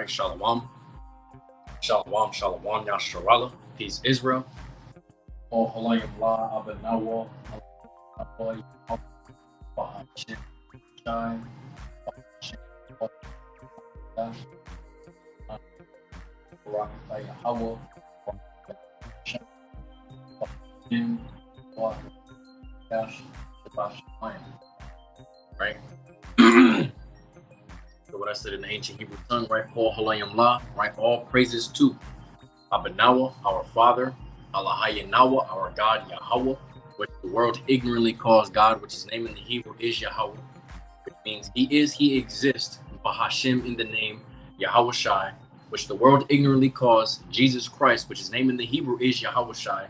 right? Shalawam. Shalawam, Shalawam, Yasharala. Peace, Israel. AHLAHYAM, AHBANAWA, BAHASHAM, BARAK, YAHAWAH, right? So what I said in the ancient Hebrew tongue, right? AHLAHYAM, right? All praises to AHBANAWA, our Father, AHLAHAYANAWA, our God, Yahawah, which the world ignorantly calls God, which his name in the Hebrew is Yahawah, which means he exists, BAHASHAM in the name, YAHAWASHI, which the world ignorantly calls Jesus Christ, which his name in the Hebrew is YAHAWASHI,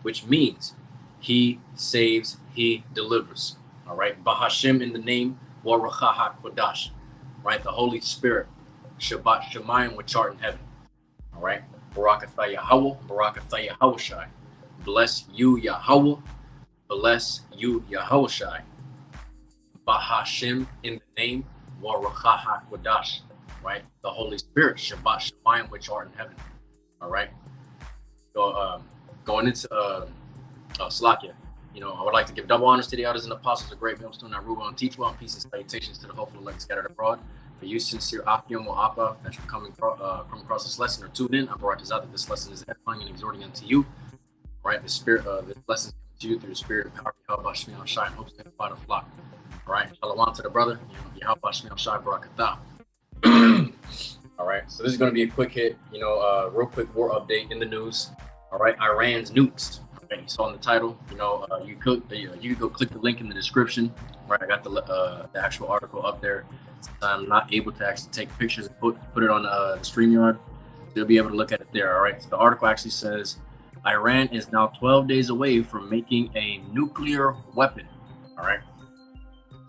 which means he saves, he delivers. All right, BAHASHAM in the name, RAWCHAA, QADASH, right? The Holy Spirit, Shabbat Shemayim, which art in heaven. All right, Barakatha Yahawah, Barakatha Yahawashai. Bless you, Yahawah. Bless you, Yahawashi. BAHASHAM in the name, RAWCHAA, QADASH, right? The Holy Spirit, Shabbat Shemayim, which art in heaven. All right. So, going into Slakia, you know, I would like to give double honors to the elders and apostles, a great millstone, that rule and teach well, and peace and salutations to the hopeful elect scattered abroad. For you, sincere Akim or Appa, that should come across this lesson or tune in, I brought this out that this lesson is edifying and exhorting unto you. All right, the spirit of this lesson is to you through the spirit and power of Yahweh Shmi Shai, and hopes to edify the flock. All right, Shalawam to the brother, Yahweh Shmi Shai, Barakatha. All right, so this is going to be a quick hit, you know, real quick war update in the news. All right, Iran's nukes. Okay, you saw in the title, you know, you could go click the link in the description. Right, I got the actual article up there. I'm not able to actually take pictures and put it on the StreamYard. You'll be able to look at it there. All right, so the article actually says Iran is now 12 days away from making a nuclear weapon. All right,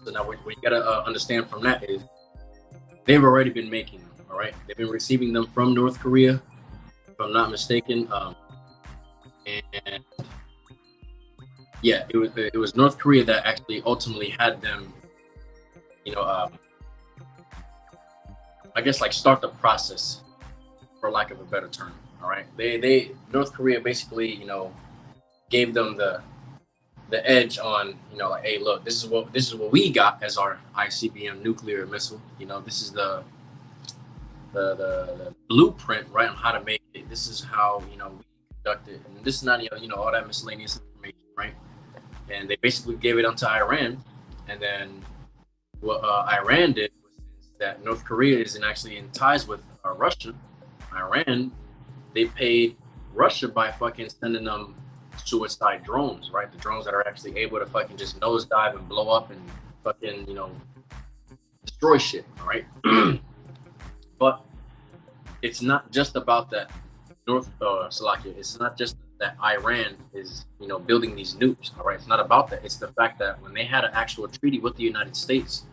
so now what you gotta understand from that is they've already been making them. All right, they've been receiving them from North Korea, if I'm not mistaken. And yeah, it was North Korea that actually ultimately had them, you know, I guess like start the process, for lack of a better term. All right, they North Korea basically, you know, gave them the edge on, you know, like, hey, look, this is what we got as our ICBM nuclear missile. You know, this is the blueprint, right, on how to make it. This is how, you know, we conduct it, and this is not, you know, all that miscellaneous information, right? And they basically gave it onto Iran, and then what Iran did was, that North Korea isn't actually in ties with Russia. Iran, they paid Russia by fucking sending them suicide drones, right? The drones that are actually able to fucking just nosedive and blow up and fucking, you know, destroy shit, all right? But it's not just about that Salakia. It's not just that Iran is, you know, building these nukes, all right? It's not about that. It's the fact that when they had an actual treaty with the United States,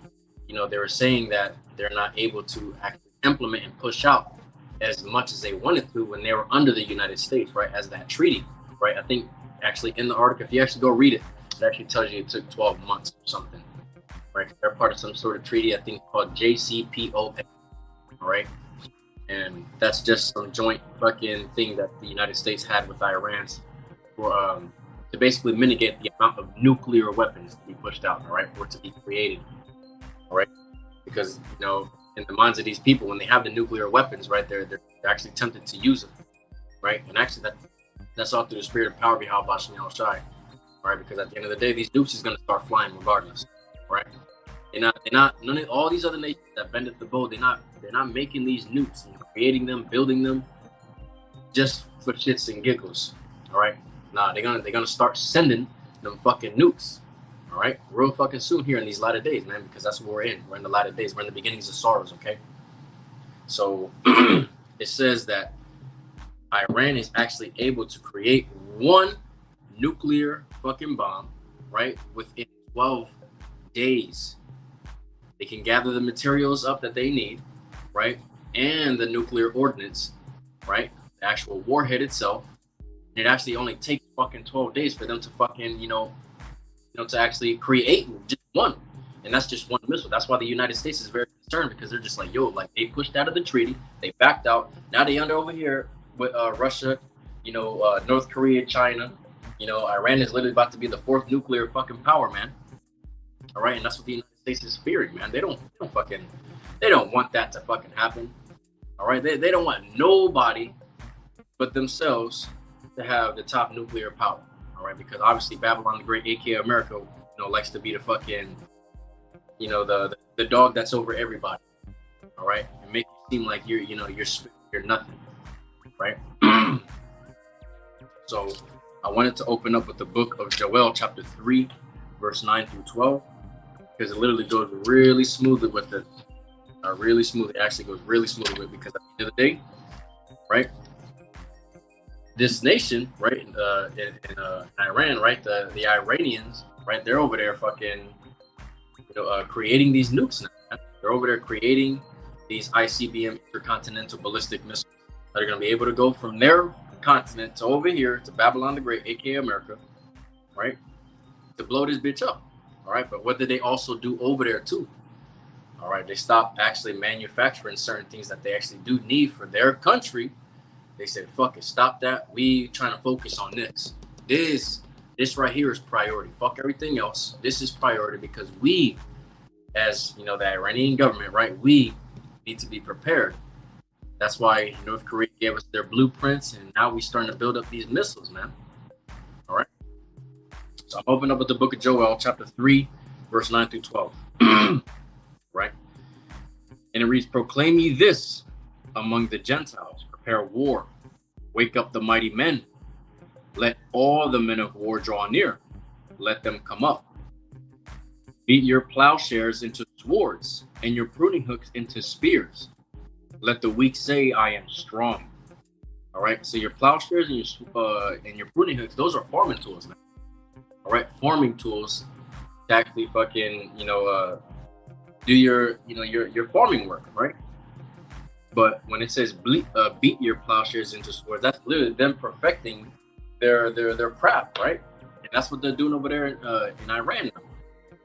you know, they were saying that they're not able to actually implement and push out as much as they wanted to when they were under the United States, right, as that treaty, right? I think actually in the article, if you actually go read it, it actually tells you it took 12 months or something, right? They're part of some sort of treaty, I think, called JCPOA, all right? And that's just some joint fucking thing that the United States had with Iran for to basically mitigate the amount of nuclear weapons to be pushed out, all right, or to be created, all right? Because, you know, in the minds of these people, when they have the nuclear weapons, right, they're actually tempted to use them, right? And actually, that's all through the spirit and power of Yahweh Shai, right? Because at the end of the day, these nukes is gonna start flying regardless, right? They're not none of all these other nations that bended the bow. They're not making these nukes and creating them, building them, just for shits and giggles, all right? Nah, they're gonna start sending them fucking nukes. All right, real fucking soon here in these latter days, man, because that's what we're in. We're in the latter days. We're in the beginnings of sorrows, okay? So it says that Iran is actually able to create one nuclear fucking bomb, right, within 12 days. They can gather the materials up that they need, right, and the nuclear ordnance, right, the actual warhead itself. It actually only takes fucking 12 days for them to fucking, you know, to actually create just one. And that's just one missile. That's why the United States is very concerned, because they're just like, yo, like they pushed out of the treaty, they backed out. Now they under over here with Russia, North Korea, China. Iran is literally about to be the 4th nuclear fucking power, man. All right, and that's what the United States is fearing, man. They don't want that to fucking happen. All right, they don't want nobody but themselves to have the top nuclear power. All right, because obviously Babylon the Great, aka America, likes to be the fucking, the dog that's over everybody. All right, and make you seem like you're nothing, right? So I wanted to open up with the book of Joel, chapter 3, verse 9 through 12, because it literally goes really smoothly with it. Really smoothly. It actually goes really smoothly with it, because at the end of the day, right? This nation, right, in Iran, right, the Iranians, right, they're over there fucking, creating these nukes now. They're over there creating these ICBM, intercontinental ballistic missiles, that are going to be able to go from their continent to over here to Babylon the Great, aka America, right, to blow this bitch up. All right, but what did they also do over there too? All right, they stopped actually manufacturing certain things that they actually do need for their country. They said, fuck it, stop that. We trying to focus on this. This right here is priority. Fuck everything else. This is priority, because we, as the Iranian government, right, we need to be prepared. That's why North Korea gave us their blueprints, and now we're starting to build up these missiles, man. All right. So I'm opening up with the book of Joel, chapter 3, verse 9 through 12. Right? And it reads, proclaim ye this among the Gentiles, prepare war, wake up the mighty men, let all the men of war draw near, let them come up. Beat your plowshares into swords, and your pruning hooks into spears. Let the weak say, I am strong. All right, so your plowshares and your pruning hooks, those are farming tools, man. All right, farming tools to actually fucking, do your farming work, right? But when it says beat your plowshares into swords, that's literally them perfecting their craft, right? And that's what they're doing over there in Iran now.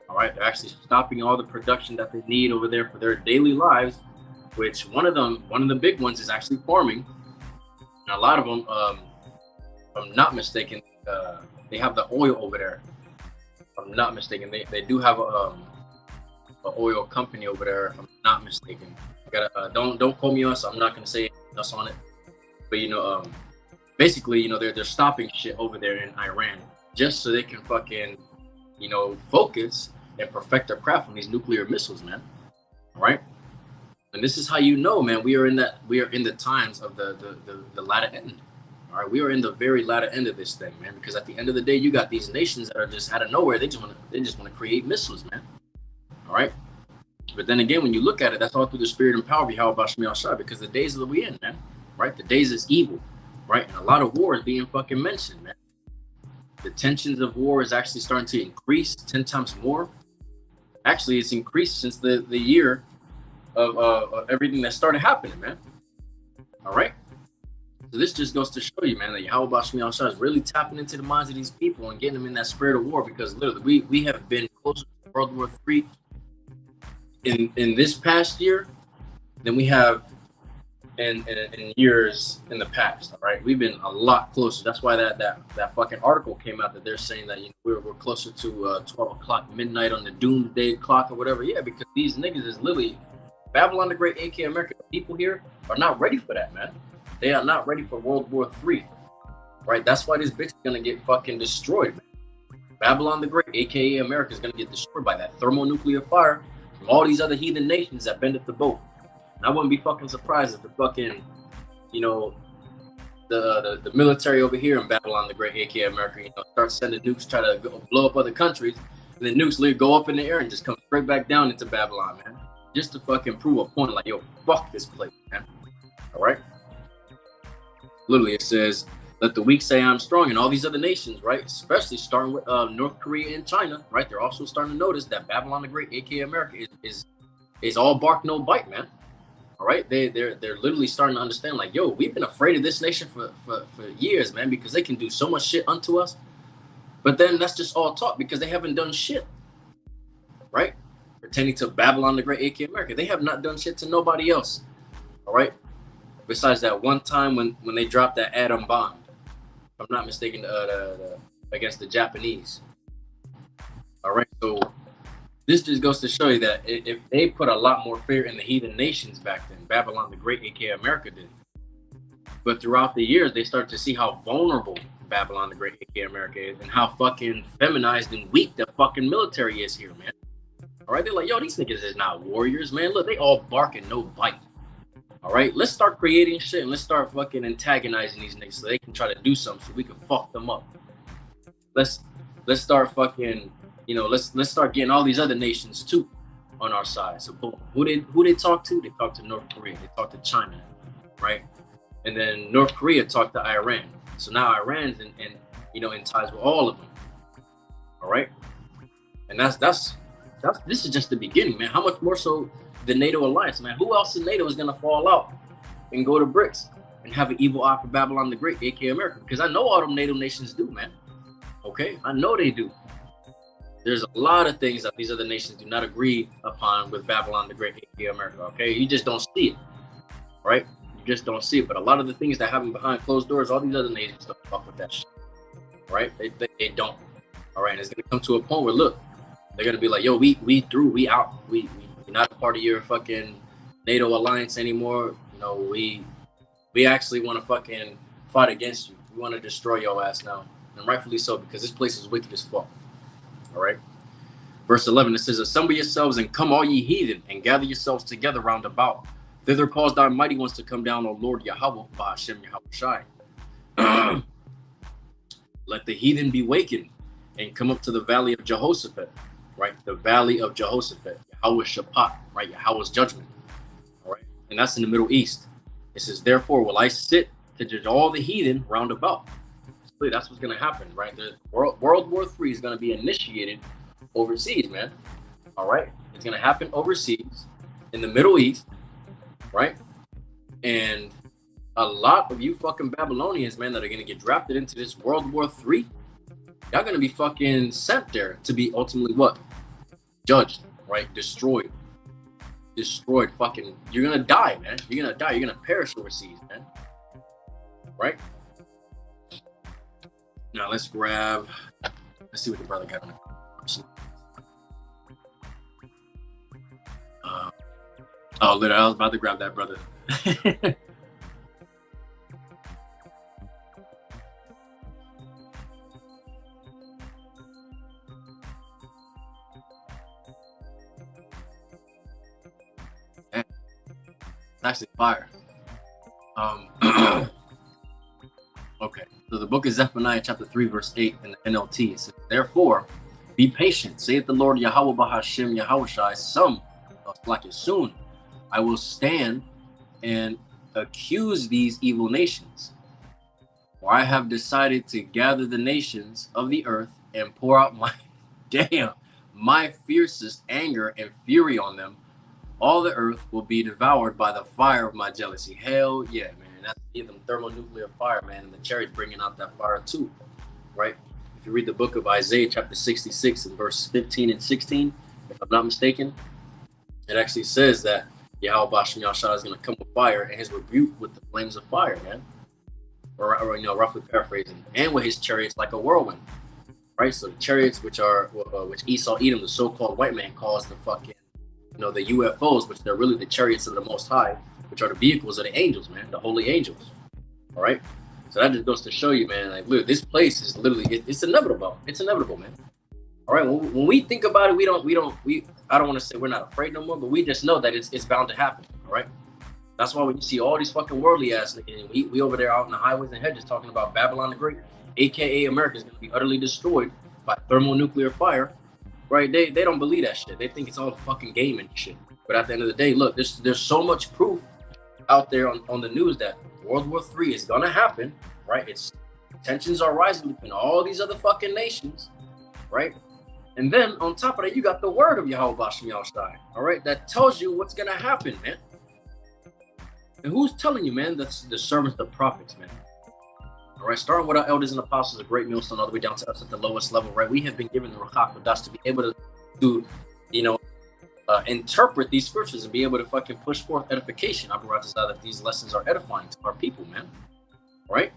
All right, they're actually stopping all the production that they need over there for their daily lives, which one of the big ones is actually farming. And a lot of them, if I'm not mistaken, they have the oil over there. If I'm not mistaken, they do have a oil company over there, if I'm not mistaken. Don't quote me on, so I'm not gonna say us on it. But basically, they're stopping shit over there in Iran just so they can fucking, focus and perfect their craft on these nuclear missiles, man. All right. And this is how man, we are in the times of the latter end. All right, we are in the very latter end of this thing, man. Because at the end of the day, you got these nations that are just out of nowhere. They just want to create missiles, man. All right. But then again, when you look at it, that's all through the spirit and power of YAHAWAH, because the days that we in, man, right? The days is evil, right? And a lot of war is being fucking mentioned, man. The tensions of war is actually starting to increase 10 times more. Actually, it's increased since the year of everything that started happening, man. All right. So this just goes to show you, man, that YAHAWAH is really tapping into the minds of these people and getting them in that spirit of war, because literally we have been closer to World War III in this past year than we have in years in the past. All right, we've been a lot closer. That's why that fucking article came out that they're saying that we're closer to 12 o'clock midnight on the doomsday clock or whatever. Yeah, because these niggas is literally Babylon the Great, aka America. People here are not ready for that, man. They are not ready for World War III. Right? That's why this bitch is gonna get fucking destroyed, man. Babylon the Great, aka America, is gonna get destroyed by that thermonuclear fire from all these other heathen nations that bend at the boat. And I wouldn't be fucking surprised if the fucking, the military over here in Babylon the Great, aka America, start sending nukes, try to blow up other countries, and then nukes literally go up in the air and just come straight back down into Babylon, man. Just to fucking prove a point, like, yo, fuck this place, man. All right? Literally, it says, let the weak say I'm strong, and all these other nations, right? Especially starting with North Korea and China, right? They're also starting to notice that Babylon the Great, aka America, is all bark no bite, man. All right, they're literally starting to understand, like, yo, we've been afraid of this nation for years, man, because they can do so much shit unto us. But then that's just all talk, because they haven't done shit, right? pertaining to Babylon the Great, aka America. They have not done shit to nobody else. All right. Besides that one time when they dropped that atom bomb, if I'm not mistaken, against the Japanese. All right. So this just goes to show you that if they put a lot more fear in the heathen nations back then, Babylon the Great, aka America, did. But throughout the years, they start to see how vulnerable Babylon the Great, aka America, is, and how fucking feminized and weak the fucking military is here, man. All right, they're like, yo, these niggas is not warriors, man. Look, they all bark and no bite. All right, let's start creating shit and let's start fucking antagonizing these niggas so they can try to do something so we can fuck them up. Let's start fucking, you know, let's start getting all these other nations too on our side. So boom, who they talk to? They talk to North Korea. They talk to China, right? And then North Korea talked to Iran. So now Iran's in ties with all of them. All right, and that's this is just the beginning, man. How much more so the NATO alliance, man? Who else in NATO is gonna fall out and go to BRICS and have an evil eye for Babylon the Great, aka America? Because I know all them NATO nations do, man. Okay, I know they do. There's a lot of things that these other nations do not agree upon with Babylon the Great, aka America. Okay, you just don't see it, right? Just don't see it. But a lot of the things that happen behind closed doors, all these other nations don't fuck with that shit, right? They don't. All right, and it's gonna come to a point where, look, they're gonna be like, yo, we through, we out, we're not a part of your fucking NATO alliance anymore. You know, we actually want to fucking fight against you. We want to destroy your ass now, and rightfully so, because this place is wicked as fuck. All right. Verse 11, it says, assemble yourselves and come all ye heathen, and gather yourselves together round about. Thither cause thy mighty ones to come down, O Lord Yahawah, BAHASHAM, YAHAWASHI. Let the heathen be wakened and come up to the valley of Jehoshaphat, right? The valley of Jehoshaphat, Yahweh's Shaphat, right? Yahweh's judgment, all right? And that's in the Middle East. It says, therefore will I sit to judge all the heathen round about. So that's what's going to happen, right? The World War III is going to be initiated overseas, man. All right? It's going to happen overseas in the Middle East, right? And a lot of you fucking Babylonians, man, that are going to get drafted into this World War III, y'all going to be fucking sent there to be ultimately what? Judged, right? Destroyed. Fucking, you're going to die, man. You're going to die. You're going to perish overseas, man. Right? Now let's see what the brother got on it. Oh, literally, I was about to grab that, brother. It's actually fire. Okay, so the book of Zephaniah chapter 3 verse 8 in the NLT. It says, therefore, be patient, saith the Lord Yahawah BAHASHAM YAHAWASHI, some like it soon. I will stand and accuse these evil nations. For I have decided to gather the nations of the earth and pour out my fiercest anger and fury on them. All the earth will be devoured by the fire of my jealousy. Hell yeah, man. That's them thermonuclear fire, man. And the chariots bringing out that fire too, right? If you read the book of Isaiah chapter 66 and verse 15 and 16, if I'm not mistaken, it actually says that Yahweh BAHASHAM YAHAWASHI is going to come with fire and his rebuke with the flames of fire, man. Or you know, roughly paraphrasing, and with his chariots like a whirlwind, right? So the chariots, which Esau Edom, the so-called white man, calls the fucking, you know, the UFOs, which they're really the chariots of the Most High, which are the vehicles of the angels, man, the holy angels. All right. So that just goes to show you, man, like, look, this place is literally, it's inevitable. It's inevitable, man. All right. When we think about it, I don't want to say we're not afraid no more, but we just know that it's bound to happen. All right. That's why when you see all these fucking worldly ass niggas, we over there out in the highways and hedges talking about Babylon the Great, aka America, is going to be utterly destroyed by thermonuclear fire, right? They don't believe that shit. They think it's all fucking game and shit. But at the end of the day, look, there's so much proof out there on the news that World War III is gonna happen, right? Tensions are rising between all these other fucking nations, right? And then on top of that, you got the word of Yahweh BAHASHAM YAHAWASHI, all right? That tells you what's gonna happen, man. And who's telling you, man? That's the servants, the prophets, man. All right, starting with our elders and apostles, a great millstone, all the way down to us at the lowest level, right? We have been given the RAWCHAA to be able to, you know, interpret these scriptures and be able to fucking push forth edification. I brought this out that these lessons are edifying to our people, man. Right?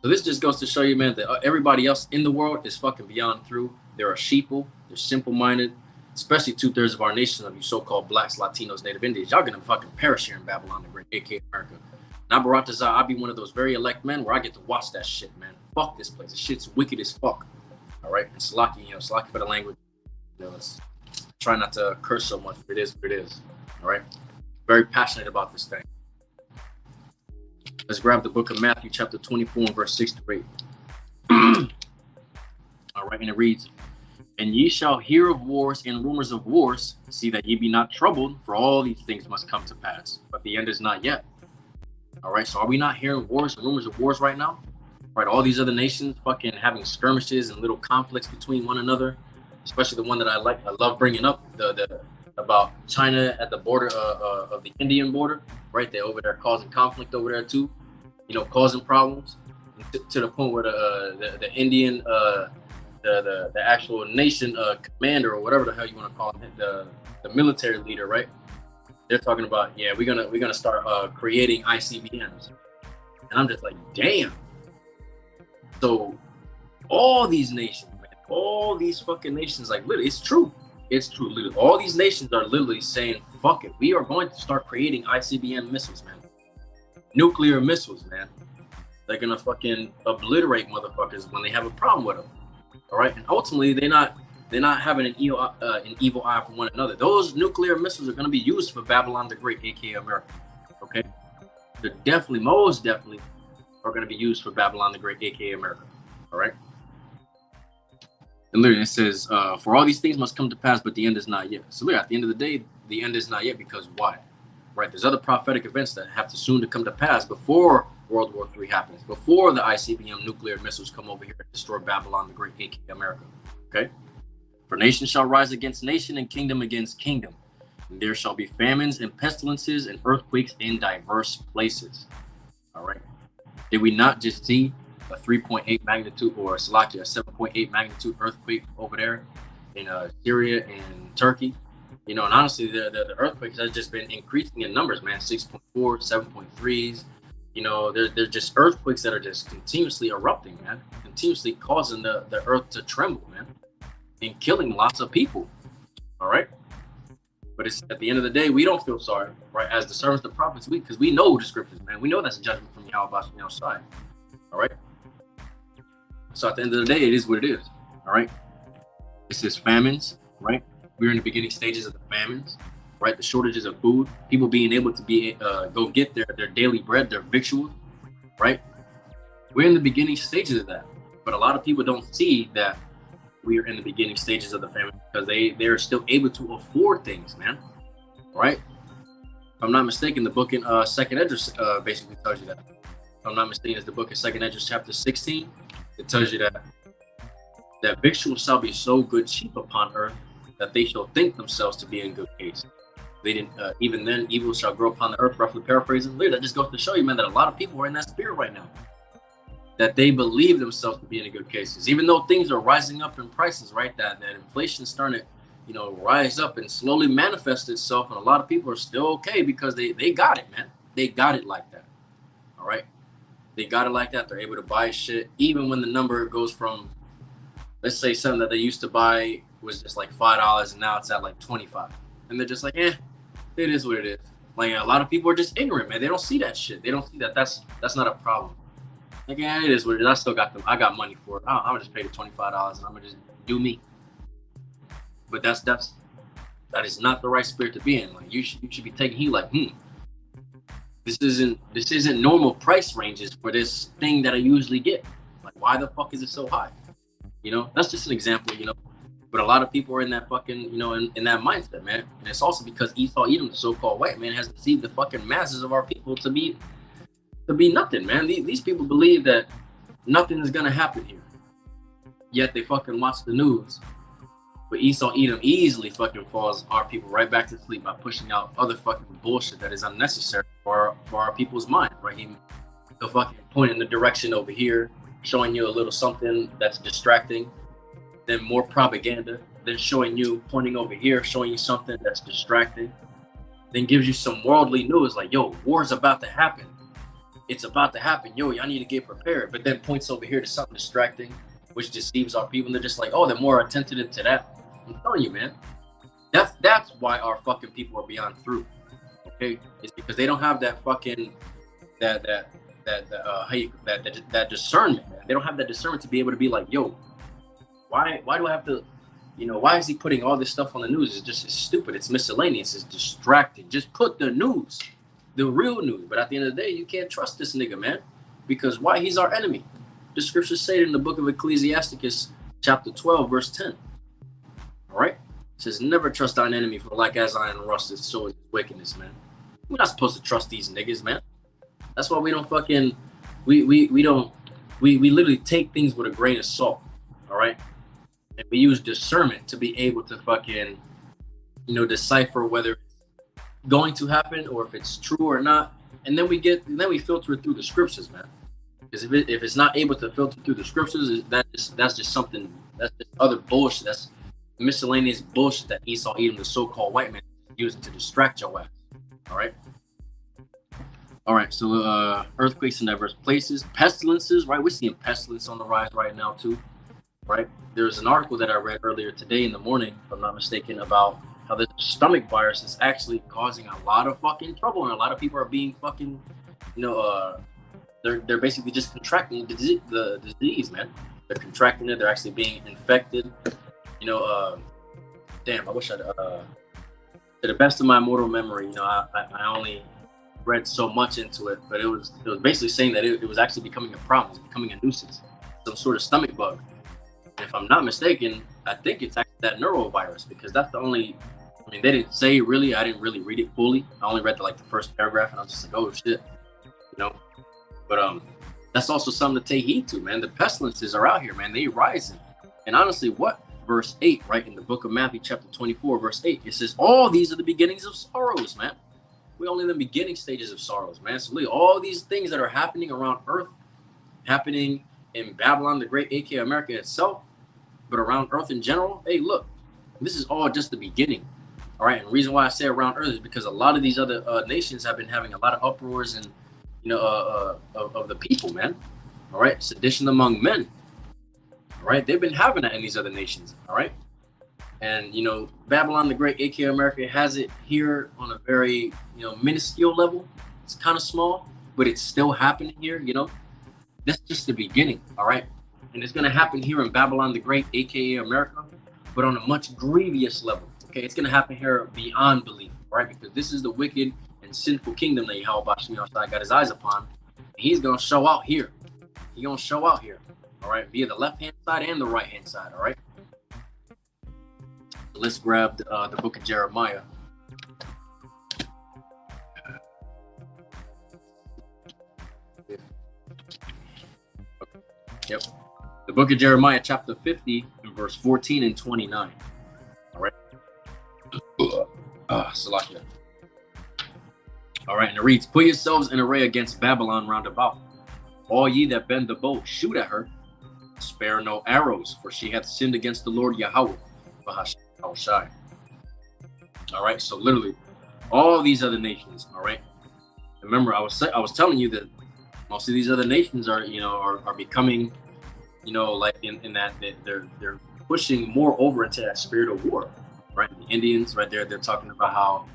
So this just goes to show you, man, that everybody else in the world is fucking beyond through. There are sheeple, they're simple-minded, especially 2/3 of our nation of you so-called blacks, Latinos, Native Indians. Y'all gonna fucking perish here in Babylon the Great, aka America. And I brought this out. I'll be one of those very elect men where I get to watch that shit, man. Fuck this place. This shit's wicked as fuck. All right, and Salaki, Salaki for the language. Try not to curse so much, but it is what it is. All right, very passionate about this thing. Let's grab the book of Matthew, chapter 24, and verse 6 to 8. All right, and it reads, "And ye shall hear of wars and rumors of wars. See that ye be not troubled, for all these things must come to pass. But the end is not yet." All right, so are we not hearing wars and rumors of wars right now? Right, all these other nations fucking having skirmishes and little conflicts between one another, especially the one that I love bringing up, the about China at the border of the Indian border, right? They're over there causing conflict over there too, causing problems to the point where the Indian, the actual nation commander or whatever the hell you want to call him, the military leader, right? They're talking about, yeah, we're gonna start creating ICBMs, and I'm just like, damn. So all these nations, man, all these fucking nations, like literally, it's true. Literally, all these nations are literally saying, fuck it. We are going to start creating ICBM missiles, man. Nuclear missiles, man. They're gonna fucking obliterate motherfuckers when they have a problem with them. All right, and ultimately they're not having an evil eye for one another. Those nuclear missiles are gonna be used for Babylon the Great, aka America. Okay, they're most definitely are going to be used for Babylon the Great, aka America. All right. And literally it says, for all these things must come to pass, but the end is not yet. So literally at the end of the day, the end is not yet, because why? Right? There's other prophetic events that have to soon to come to pass before World War III happens, before the ICBM nuclear missiles come over here and destroy Babylon the Great, aka America. Okay. For nation shall rise against nation and kingdom against kingdom. And there shall be famines and pestilences and earthquakes in diverse places. All right. Did we not just see a 3.8 magnitude or a 7.8 magnitude earthquake over there in Syria and Turkey? And honestly, the earthquakes have just been increasing in numbers, man. 6.4, 7.3s. They're just earthquakes that are just continuously erupting, man. Continuously causing the earth to tremble, man. And killing lots of people. All right? But it's at the end of the day, we don't feel sorry, right? As the servants, the prophets, because we know the scriptures, man. We know that's a judgment from YAHWAH from outside. All right. So at the end of the day, it is what it is. All right. It says famines, right? We're in the beginning stages of the famines, right? The shortages of food, people being able to go get their daily bread, their victuals, right? We're in the beginning stages of that. But a lot of people don't see that we are in the beginning stages of the famine because they're still able to afford things, man. Right? If I'm not mistaken, the book in Second Esdras basically tells you that. If I'm not mistaken, it's the book in Second Esdras chapter 16. It tells you that victuals shall be so good cheap upon earth that they shall think themselves to be in good case. They didn't even then evil shall grow upon the earth, roughly paraphrasing. That just goes to show you, man, that a lot of people are in that spirit right now. That they believe themselves to be in good cases, even though things are rising up in prices, right? That inflation is starting to, rise up and slowly manifest itself, and a lot of people are still okay because they got it, man. They got it like that. All right, they got it like that. They're able to buy shit even when the number goes from, let's say, something that they used to buy was just like $5, and now it's at like 25, and they're just like, it is what it is. Like a lot of people are just ignorant, man. They don't see that shit. They don't see that that's not a problem. Like, it is what it is. I still got them. I got money for it. I'm gonna just pay the $25 and I'm gonna just do me. But that is not the right spirit to be in. Like you should be taking heed. Like, this isn't normal price ranges for this thing that I usually get. Like, why the fuck is it so high? That's just an example. But a lot of people are in that fucking in that mindset, man. And it's also because Esau Edom, the so-called white man, has deceived the fucking masses of our people to be nothing, man. These people believe that nothing is gonna happen here. Yet they fucking watch the news. But Esau Edom easily fucking falls our people right back to sleep by pushing out other fucking bullshit that is unnecessary for our people's mind, right? He'll fucking point in the direction over here, showing you a little something that's distracting, then more propaganda, then showing you, pointing over here, showing you something that's distracting, then gives you some worldly news like, yo, war's about to happen. It's about to happen. Yo, y'all need to get prepared. But then points over here to something distracting, which deceives our people. And they're just like, oh, they're more attentive to that. I'm telling you, man. That's why our fucking people are beyond through. Okay? It's because they don't have that fucking that discernment, man. They don't have that discernment to be able to be like, yo, why do I have to, why is he putting all this stuff on the news? It's stupid. It's miscellaneous. It's distracting. Just put the news, the real news. But at the end of the day, you can't trust this nigga, man. Because why? He's our enemy. The scriptures say it in the book of Ecclesiasticus, chapter 12, verse 10. All right? It says, never trust thine enemy, for like as iron rusteth, so is wickedness, man. We're not supposed to trust these niggas, man. That's why we don't fucking, we literally take things with a grain of salt, all right? And we use discernment to be able to fucking, decipher whether it's going to happen or if it's true or not. And then we filter it through the scriptures, man. Because if it's not able to filter through the scriptures, that's just something, that's just other bullshit. That's miscellaneous bullshit that Esau, even the so-called white man, is using to distract your ass, all right? All right, so earthquakes in diverse places, pestilences, right? We're seeing pestilence on the rise right now too, right? There's an article that I read earlier today in the morning, if I'm not mistaken, about how the stomach virus is actually causing a lot of fucking trouble, and a lot of people are being fucking, they're basically just contracting the disease, man. They're contracting it. They're actually being infected. Damn, I wish I'd, to the best of my mortal memory, I only read so much into it, but it was basically saying that it was actually becoming a problem. It's becoming a nuisance, some sort of stomach bug. And if I'm not mistaken, I think it's actually that neurovirus, because that's the only, they didn't say really, I didn't really read it fully. I only read the first paragraph, and I was just like, oh shit, But that's also something to take heed to, man. The pestilences are out here, man. They rising. And honestly, verse 8, right, in the book of Matthew, chapter 24, verse 8, it says, all these are the beginnings of sorrows, man. We're only in the beginning stages of sorrows, man. So look, all these things that are happening around earth, happening in Babylon the Great, aka America itself, but around earth in general, hey, look, this is all just the beginning. All right, and the reason why I say around earth is because a lot of these other nations have been having a lot of uproars and, of the people, man. All right, sedition among men. All right, they've been having that in these other nations, all right? And, Babylon the Great, aka America, has it here on a very, minuscule level. It's kind of small, but it's still happening here, That's just the beginning, all right? And it's going to happen here in Babylon the Great, aka America, but on a much grievous level, okay? It's going to happen here beyond belief, right? Because this is the wicked and sinful kingdom that YAHWAH got his eyes upon. And he's going to show out here. He's going to show out here, all right? Via the left-hand side and the right-hand side, all right? Let's grab the book of Jeremiah. Yep. The book of Jeremiah, chapter 50, and verse 14 and 29. All right. Salakia. All right, and it reads, put yourselves in array against Babylon round about. All ye that bend the bow, shoot at her. Spare no arrows, for she hath sinned against the Lord Yahawah. BAHASHAM. All right, so literally all these other nations, all right. Remember, I was telling you that most of these other nations are becoming, like in that they're pushing more over into that spirit of war, right? The Indians, right there, they're talking about how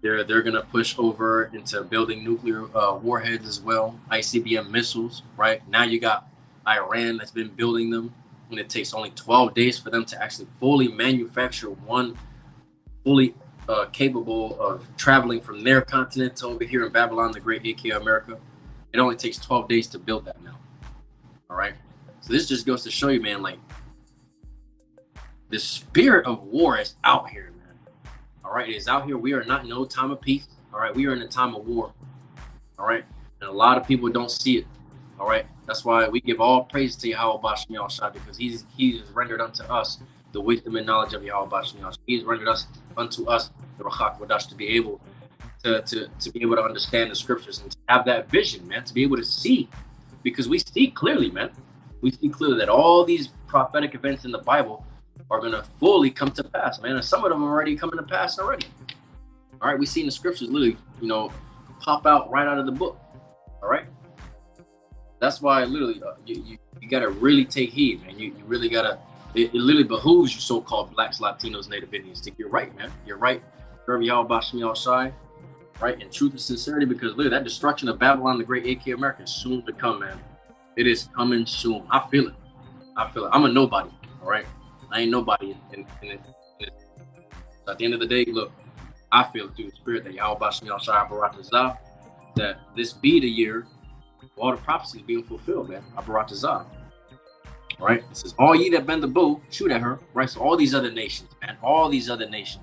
they're gonna push over into building nuclear warheads as well, ICBM missiles, right? Now you got Iran that's been building them. And it takes only 12 days for them to actually fully manufacture one fully capable of traveling from their continent to over here in Babylon the Great, aka America. It only takes 12 days to build that now. All right. So this just goes to show you, man, like the spirit of war is out here, man. All right. It is out here. We are not in no time of peace. All right. We are in a time of war. All right. And a lot of people don't see it. All right. That's why we give all praise to YAHWAH, because he has rendered unto us the wisdom and knowledge of YAHWAH. He has rendered unto us the QADASH to be able to understand the scriptures and to have that vision, man, to be able to see, because we see clearly, man. We see clearly that all these prophetic events in the Bible are going to fully come to pass, man. And some of them are already coming to pass already. All right, we see in the scriptures literally, you know, pop out right out of the book. All right. That's why literally you got to really take heed, man. You really got to, it literally behooves you so-called Blacks, Latinos, Native Indians to get right, man. You're right. Serve YAHAWAH, right? In truth and sincerity, because literally that destruction of Babylon, the great AK America, is soon to come, man. It is coming soon. I feel it. I feel it. I'm a nobody, all right? I ain't nobody in it. So at the end of the day, look, I feel through the spirit that YAHAWASHI, that this be the year all the prophecies being fulfilled, man. All right? It says, all ye that bend the bow, shoot at her, right? So all these other nations, man, all these other nations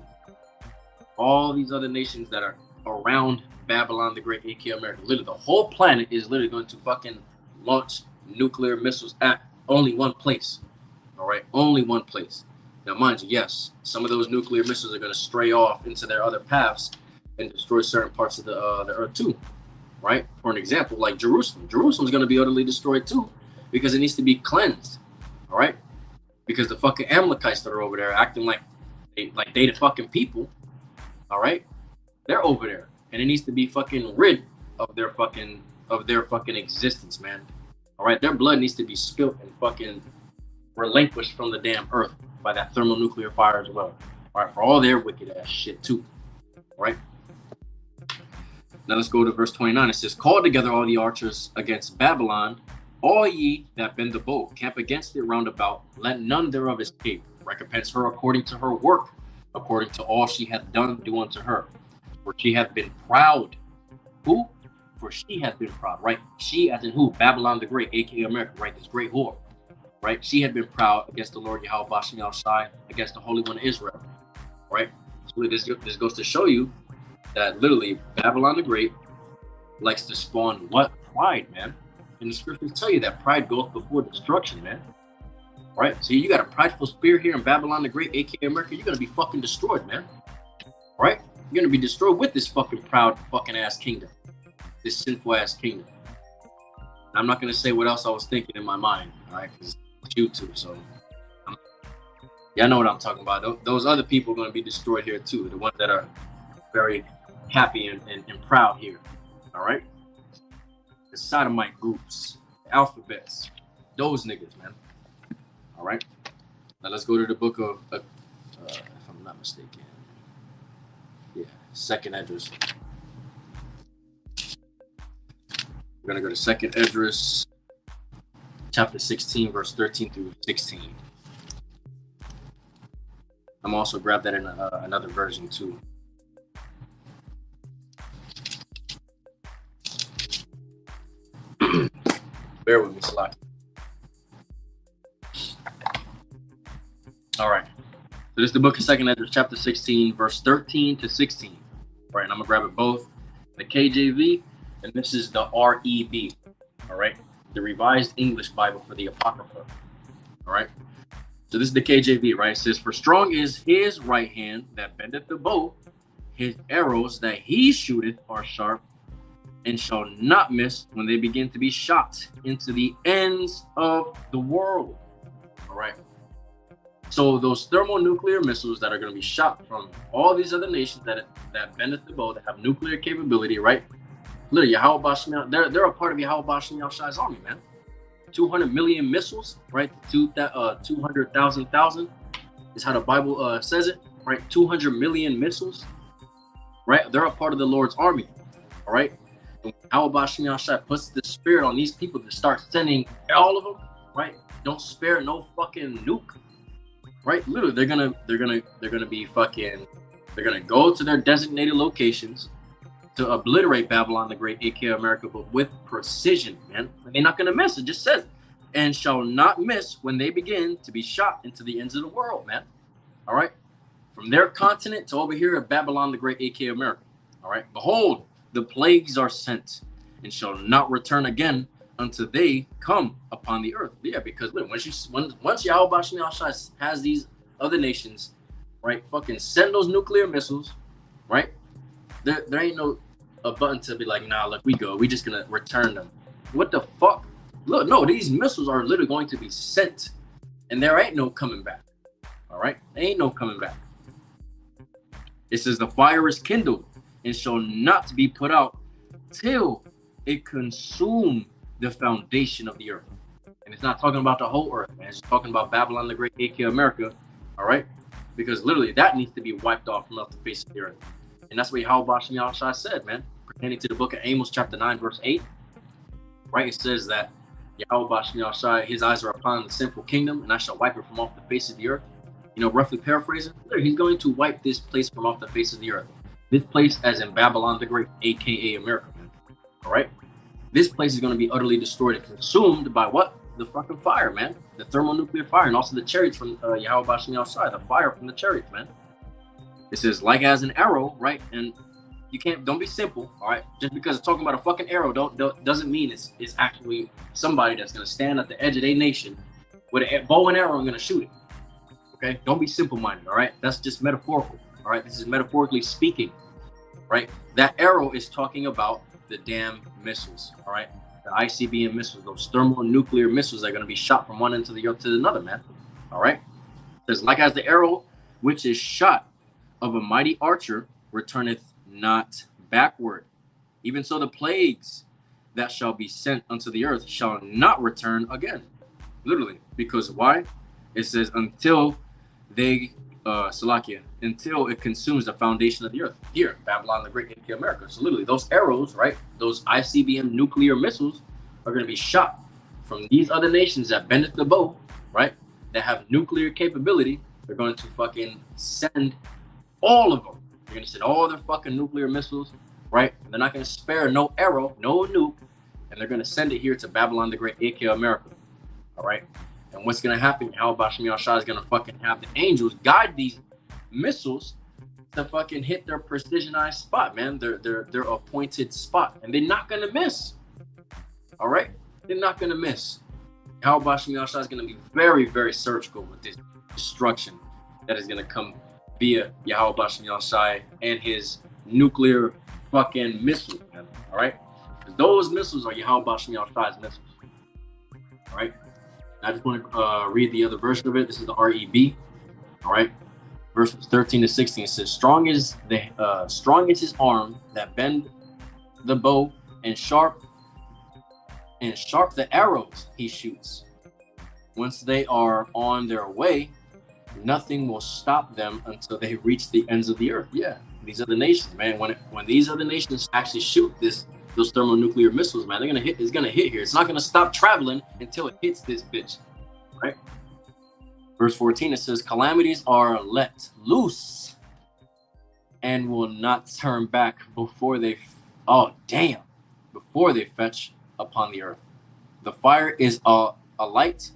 that are around Babylon, the great AK America, literally the whole planet is literally going to fucking launch nuclear missiles at only one place. All right, only one place. Now, mind you, yes, some of those nuclear missiles are going to stray off into their other paths and destroy certain parts of the earth too. Right? For an example, like Jerusalem. Jerusalem's going to be utterly destroyed too, because it needs to be cleansed. All right? Because the fucking Amalekites that are over there acting like they the fucking people. All right? They're over there, and it needs to be fucking rid of their fucking existence, man. All right? Their blood needs to be spilt and fucking relinquished from the damn earth by that thermonuclear fire as well. All right? For all their wicked ass shit too. All right? Now let's go to verse 29. It says, call together all the archers against Babylon, all ye that bend the bow, camp against it round about, let none thereof escape. Recompense her according to her work, according to all she hath done, do unto her. For she hath been proud. Who? For she hath been proud, right? She as in who? Babylon the Great, aka America, right? This great whore, right? She had been proud against the Lord YAHAWAH, against the Holy One of Israel, right? So this goes to show you that literally Babylon the Great likes to spawn what? Pride, man. And the scriptures tell you that pride goes before destruction, man. Right? So you got a prideful spirit here in Babylon the Great, aka America, you're gonna be fucking destroyed, man. Right? You're gonna be destroyed with this fucking proud fucking ass kingdom. This sinful ass kingdom. I'm not gonna say what else I was thinking in my mind, all right? Because it's YouTube, so yeah, I know what I'm talking about. Those other people are gonna be destroyed here too. The ones that are very happy and proud here. All right, the sodomite groups, the alphabets, those niggas, man. All right, now let's go to the book of if I'm not mistaken, yeah, second Esdras. We're gonna go to second Esdras chapter 16 verse 13 through 16. I'm also grab that in another version too. Bear with me, Slack. All right. So this is the book of Second Esdras, chapter 16, verse 13 to 16. All right, and I'm gonna grab it both, the KJV, and this is the REB. All right, the Revised English Bible for the Apocrypha. All right. So this is the KJV, right? It says, "For strong is his right hand that bendeth the bow; his arrows that he shooteth are sharp, and shall not miss when they begin to be shot into the ends of the world." All right. So those thermonuclear missiles that are going to be shot from all these other nations that bendeth the bow, that have nuclear capability, right? Literally, they're a part of YAHAWAH's army, man. 200 million missiles, right? 200,000 is how the Bible says it, right? 200 million missiles, right? They're a part of the Lord's army, all right? YAHAWAH puts the spirit on these people to start sending all of them, right? Don't spare no fucking nuke, right? Literally, they're gonna be fucking. They're gonna go to their designated locations to obliterate Babylon the Great, aka America, but with precision, man. And they're not gonna miss. It just says, "And shall not miss when they begin to be shot into the ends of the world," man. All right, from their continent to over here at Babylon the Great, aka America. All right, behold, the plagues are sent, and shall not return again until they come upon the earth. Yeah, because look, once YAHAWAH has these other nations, right, fucking send those nuclear missiles, right? There ain't no a button to be like, nah, look, we just gonna return them. What the fuck? Look, no, these missiles are literally going to be sent, and there ain't no coming back. All All right, ain't no coming back. It says the fire is kindled and shall not be put out till it consume the foundation of the earth. And it's not talking about the whole earth, man. It's talking about Babylon the Great, aka America. All right, because literally that needs to be wiped off from off the face of the earth. And that's what YAHAWAH said, man, pertaining to the book of Amos, chapter 9, verse 8. Right, it says that YAHAWAH, his eyes are upon the sinful kingdom, and I shall wipe it from off the face of the earth. You know, roughly paraphrasing, he's going to wipe this place from off the face of the earth. This place, as in Babylon the Great, aka America. All right, this place is going to be utterly destroyed and consumed by what? The fucking fire, man. The thermonuclear fire, and also the chariots from YAHAWAH, the fire from the chariots, man. It says, like as an arrow, right? And you can't, don't be simple, all right? Just because it's talking about a fucking arrow doesn't mean it's actually somebody that's going to stand at the edge of their nation with a bow and arrow and going to shoot it. Okay, don't be simple-minded, all right? That's just metaphorical, all right? This is metaphorically speaking, right? That arrow is talking about the damn missiles, all right? The ICBM missiles, those thermonuclear missiles that are going to be shot from one end of the earth to another, man, all right? It says, like as the arrow which is shot of a mighty archer returneth not backward, even so the plagues that shall be sent unto the earth shall not return again. Literally, because why? It says until they until it consumes the foundation of the earth. Here, Babylon the Great, aka America. So literally, those arrows, right? Those ICBM nuclear missiles are going to be shot from these other nations that bendeth the bow, right? That have nuclear capability. They're going to fucking send all of them. They're going to send all their fucking nuclear missiles, right? They're not going to spare no arrow, no nuke, and they're going to send it here to Babylon the Great, aka America. All right. And what's going to happen? YAHAWAH is going to fucking have the angels guide these missiles to fucking hit their precisionized spot, man. Their appointed spot. And they're not going to miss. All right? They're not going to miss. YAHAWAH is going to be very, very surgical with this destruction that is going to come via YAHAWAH and his nuclear fucking missiles, man. All right? Those missiles are YAHAWAH's missiles. All right? I just want to read the other version of it. This is the REB. All right, verses 13 to 16. It says, strong is his arm that bend the bow, and sharp the arrows he shoots. Once they are on their way, nothing will stop them until they reach the ends of the earth. Yeah, these other nations, man. When these other nations actually shoot those thermonuclear missiles, man, it's gonna hit here. It's not gonna stop traveling until it hits this bitch, right? Verse 14, it says, calamities are let loose and will not turn back before they fetch upon the earth. The fire is alight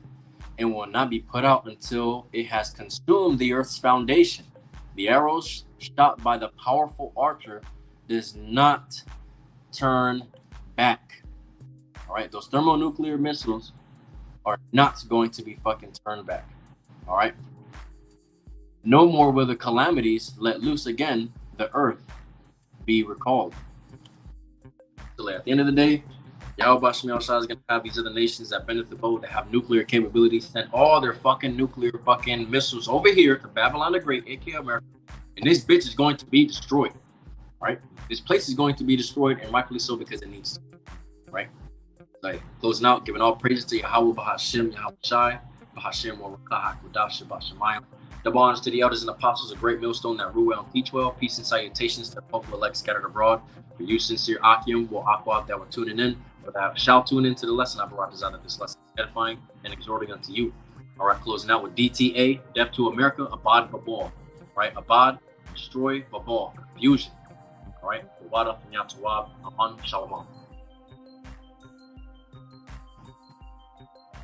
and will not be put out until it has consumed the earth's foundation. The arrows shot by the powerful archer does not turn back. All right, those thermonuclear missiles are not going to be fucking turned back. All right, no more will the calamities let loose again, the earth be recalled. So at the end of the day, YAHAWAH is going to have these other nations that bend the bow, that have nuclear capabilities, send all their fucking nuclear fucking missiles over here to Babylon the Great, aka America, and this bitch is going to be destroyed. Right? This place is going to be destroyed, and rightfully so, because it needs to. Right? Like, closing out, giving all praises to Yahawah, BAHASHAM, YAHAWASHI, BAHASHAM, RAWCHAA, QADASH, BAHASHAM. Double honors to the elders and apostles, a great millstone that rule well and teach well. Peace and salutations to the hopeful elect scattered abroad. For you, sincere Akim, Aqua, that were tuning in, or that shall tune into the lesson I brought desire that this lesson is edifying and exhorting unto you. All right, closing out with DTA, Death to America, Abad Babal. Right? Abad, destroy, Babal, confusion. All right, Wada, Nyatawab, Aman, Shalawam.